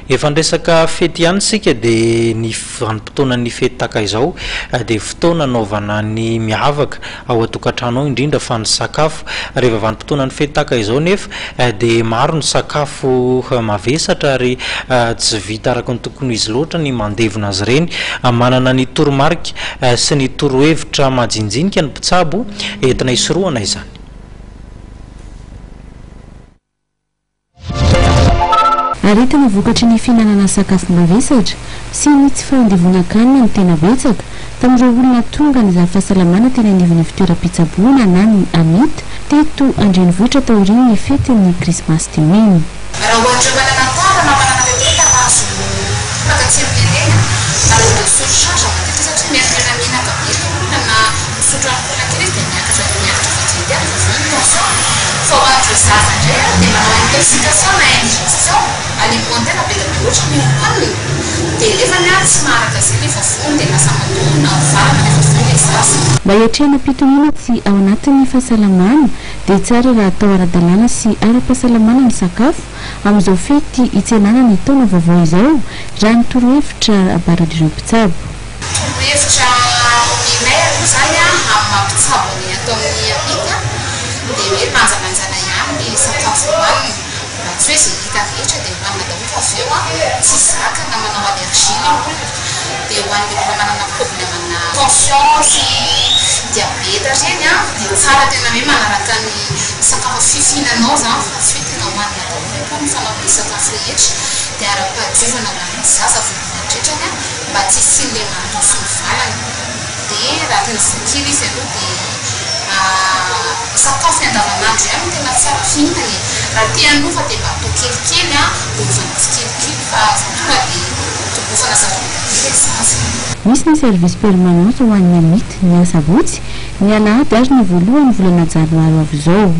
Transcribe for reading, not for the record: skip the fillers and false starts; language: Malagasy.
efa ndresaka fety ihany sika dia ny vanim-potoanan'ny fety taka izao dia fotoana anaovana ny miavaka ao atokantrano ao indrindra fa ny sakafo. Rehefa vanim-potoanan'ny fety taka izao nefa dia maro ny sakafo mavesatra ary tsy vita araka ny tokony izy loatra ny mandevona azy ireny. Manana ny toromarika sy ny torohevitra majinjinika ny mpitsabo entina hisoroana izany. Aretina vokatry ny fihinanana sakafo mavesatra sy ny tsy fandevonan-kanina ny tena betsaka tamin'ireo olona tonga ny fahasalamana teny anivon'ny fitoeram-pitsaboana na ny amita teto Andrenivohitra tao aorian'ny fetin'ny krismasy teneny. Raha ohatra manana tara na manana teteka azo mpakatsy amin'ny tena ary misotro tratra matetika satria miaraka menaka be olona na misotro alcool kely dia miakatra fa tsy hidiana fa tension fa ho azy zaza indray dia manao intoxication na indigestion alimentaire be dia ohatra miompalina dia elefany tsy maharaka izay rehefa fony dia lasa madona varana rehefa fony ilay zaza. Mba hiatrehana pitoniana tsy ao anatin'ny fahasalamana dia tsara raha atao ara-dalàna sy ara-pahasalamana ny sakafo amin'izao fety hitsenana ny taona vaovao izao raha ny torohevitra abaradireo mpitsabo. Torohevitra minay aloha izany amin'ny mampitsabo ny atao amin'ny amita dia hoe manjamanjana ihany ny sakafo hohanina mba tsy hoe izay hita rehetra dia hohanina daholo fa avy eo tsy zaka na manao allergie ny olona dia hohan'ny olona manana problème na tension sy diabeta ireny dia tsara tena hoe manaraka ny sakafo fifihinanao zany fa tsy hoe tena hohanina daholo fa mifanao ny sakafo rehetra dia ara-padiovana hohan'ny zaza voalohanindritrany mba tsy hisian'ilay mandroso ny valany. Dia raha tena vokiry izy aloha dia sakafo andavanandro ihany tena tsara fihinana. Raha tia hanofa dia mba atao kelikely ovana tsikelikely fa tonga dia tobofana zava-mananabe zaza. Misy ny service permanent ho an'ny amita ny asabotsy ny alahady ary ny voalohany volana janoary avy izao.